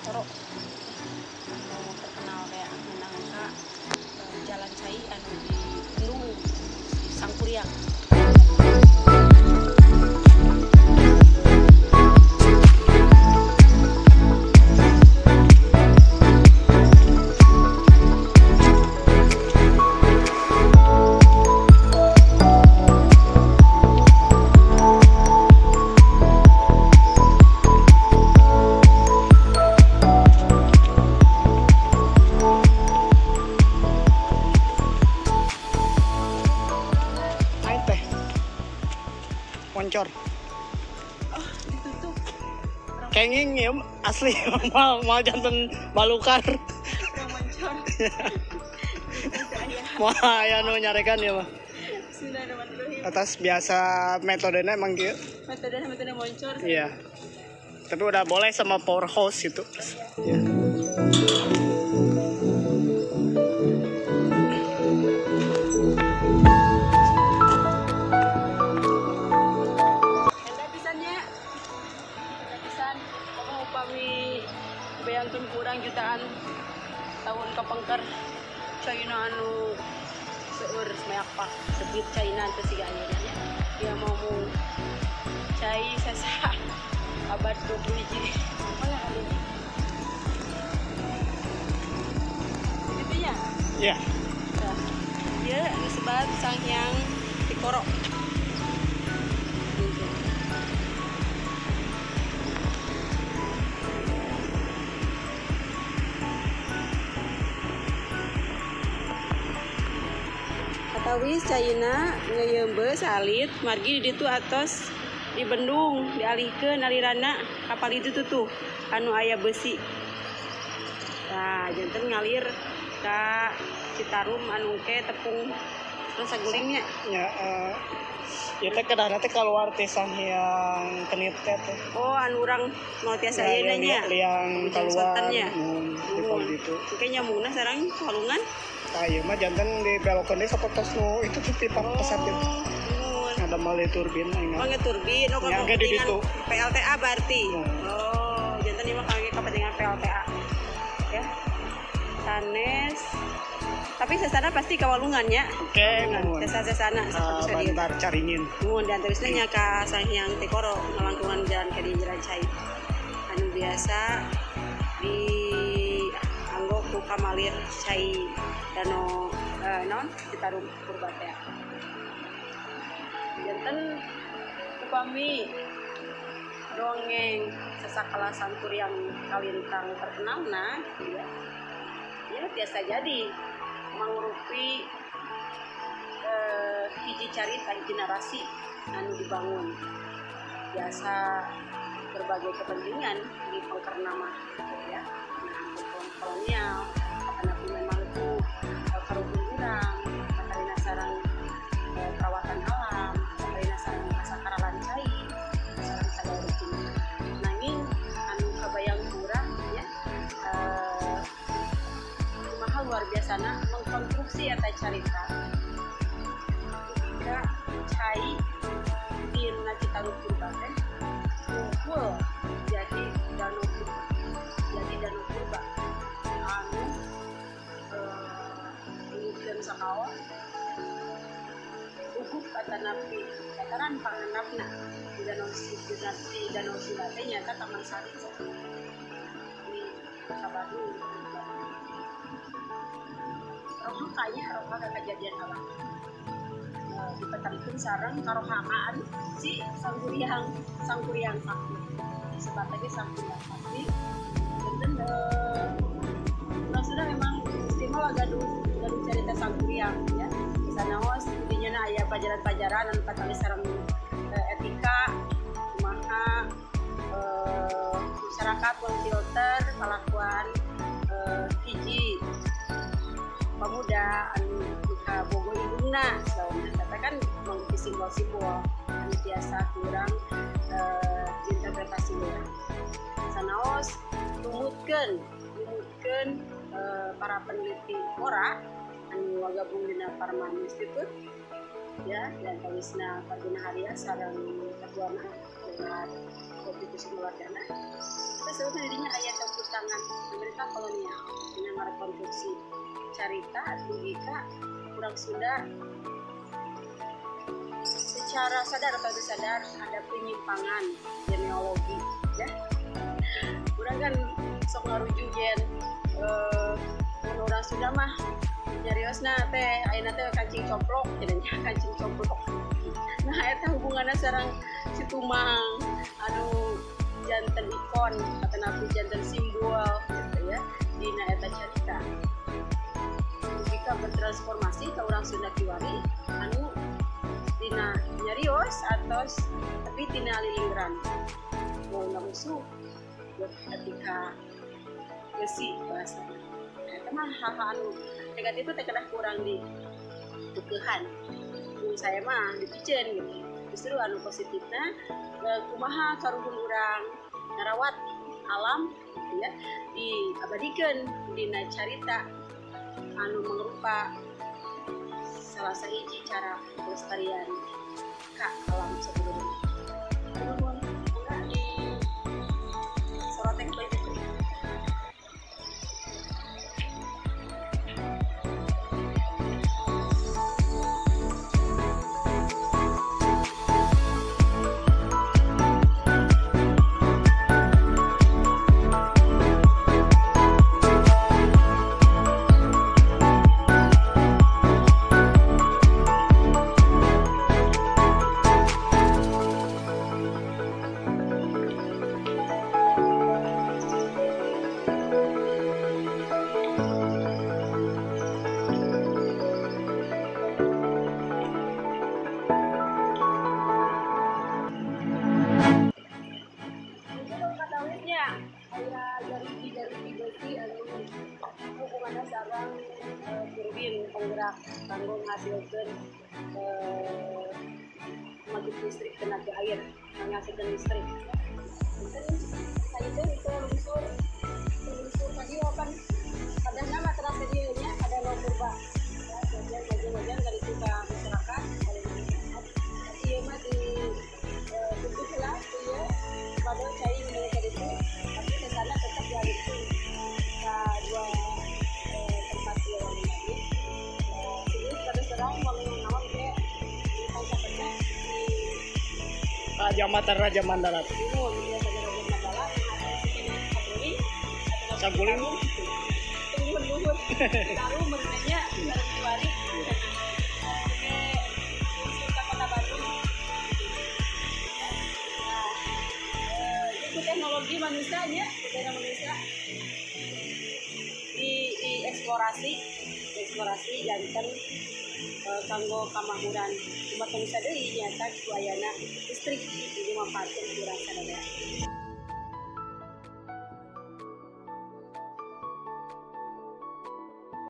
Toro terkenal kayak menangka jalan cai anu di Bandung Sangkuriang. Moncor. Oh, ditutup. Kenging ya asli mal jantan balukar. Moncor. Mau aya nu nyarekan ya mah. Atas biasa metodenya emang gitu. Metode moncor. Iya. Tapi udah boleh sama powerhouse itu. Iya. Bayangkan kurang jutaan tahun kapangkar China anu seur semeak pak debit China itu sih akhirnya dia mau cai sesa abad 20 hiji mana ada itu ya? Iya. Nah, dia disebut Sanghyang Tikoro. Wis China ngeyembe salit margi di ditu atos di Bandung dialihkeun alirana kapal itu tuh anu aya besi. Nah, janten ngalir ka Citarum anu ke tepung terus sagulingnya. Ya ya teh kadang teh keluar teh Sanghyang Kenit teh. Oh, anu urang mau tiasa aya nya. Liang keluar. Gitu. Kayaknya nyamuna sareng kalungan. Ayo mah jantan di belokan deh sapotos nu itu tuh pipa pesat itu. Ada mali turbin ingat. Oh, turbin. Oh, kalau kepentingan PLTA berarti. Oh, jantan ini mah kangge kepentingan PLTA. Ya. Sanes. Tapi sesana pasti kawalungannya. Oke, nuhun. Sesana Bantar Caringin. Nuhun dan tulisnya nya ka Sanghyang Tikoro ngalangkungan jalan ke di Jalan Cai. Anu biasa di anggo ku kamalir cai dano non Citarum Purbatea. Janten upami dongeng sasakala Sangkuriang kalintang terkenalna ya. Ya biasa jadi mangrupi hiji carita hiji narasi anu dibangun. Biasa berbagai kepentingan di pengkernama ya. Kolonial karena memang itu karupun urang karena sarang perawatan alam karena sarang sakara lancai sarang sadarukin nanging anu kabayang urang ya kumaha luar biasana mengkonstruksi eta carita ketika cai dina Citarum Purba teh kumpul jadi danau purba anu dan sakawa ugup kata napi kataran panganapna di danau Sunda nyata Taman Sari di Kota Bandung. Rohang kaya rohang kejadian alam dipetarikeun sareng karohamaan si Sangkuriang sakti sebatnya Sangkuriang sakti dan sudah memang istimewa gaduh cerita Sangkuriang ya. Sana os intinya aya pelajaran-pelajaran anu katali sareng etika kumaha masyarakat memfilter kelakuan hiji pemuda anu bogo indungna saudara kan mengikuti simbol-simbol anu biasa kurang interpretasi urang. Sanaos tumutkeun para peneliti Mora anu gabung dina Parman Institute ya dan tulisna Pardina Haria sareng ketuana dengan kopi itu simulasiana. Terus sebenarnya dirinya ayat campur tangan pemerintah kolonial dengan merekonstruksi carita logika kurang Sunda secara sadar atau tidak sadar ada penyimpangan genealogi ya. Kurang kan sok ngaruju gen orang Sunda mah nyariosna teh ayeuna teh kancing coplok jadinya kancing coplok. Nah eta hubunganna sareng si Tumang anu janten ikon atau napi janten simbol gitu ya dina eta carita. Jika bertransformasi ke orang Sunda Kiwari anu tina nyarios atau tapi tina lilingran mau musuh ketika gesi bahasa eta mah hal-hal anu negatif itu terkadang kurang di tukehan saya mah dipijen gitu. Justru anu positifnya kumaha karuhun urang ngarawat alam gitu ya diabadikeun dina carita anu mangrupa salah sahiji cara pelestarian ka alam sebelumnya. Nuhun enggak di sorotek itu. Hubungannya sarang turbin penggerak kanggo ngasilkeun pembangkit listrik tenaga air menghasilkan listrik. Terus itu lungsur tadi kan pada nama terasa dianya ada lombor bah bagian dari kita masyarakat tapi ya mah di tutup lah ya pada cai mereka itu tapi ke sana tetap dialihkan dua tempat yang lain. Jadi pada serang kalau nawang kayak di pancaknya di Jambatan Raja Mandala. Timur, dia Raja Mandala, Saguling. Luhur-luhur, taruh mengenainya dari Kiwari, Sultan Kota Batu. Nah, itu teknologi manusianya, budaya manusia dieksplorasi janten kanggo kamakmuran umat manusia deui nyata ku ayana listrik dimanfaatkeun urang sadaya.